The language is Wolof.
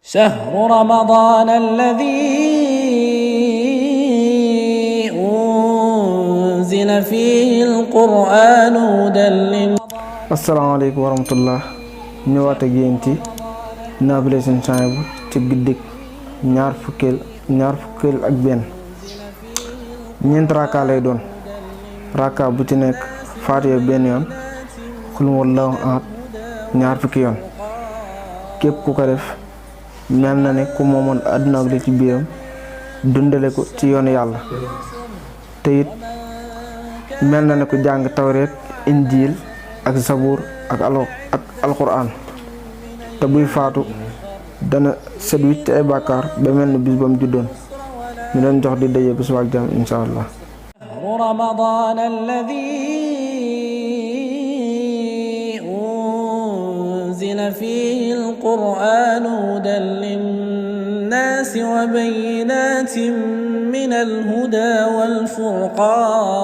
شهر رمضان الذي أنزل فيه القرآن هدى للناس. asalaamaaleykum wa rahmatullah ñëwaat ak yéen ci naafila seen bu ci guddik ñaar fukkeel ak benn ñeent raaka lay doon. raaka bu ci nekk faatiha benn yoon, xul huwallaahu ahad ñaar fukki yoon. képp ku ko def mel na ne ku moomoon àdduna ak li ci biiram dundale ko ci yoonu yàlla, te it mel na ne ku jàng tawreet, injiil ak sabuur ak alquran, te buy faatu dana set wicc ay bàkkaar ba mel ni bis ba mu juddoon. ñu leen jox di daje bis ak jàmm insha allah. رمضان الذي أنزل فيه القرآن هدى للناس وبينات من الهدى والفرقان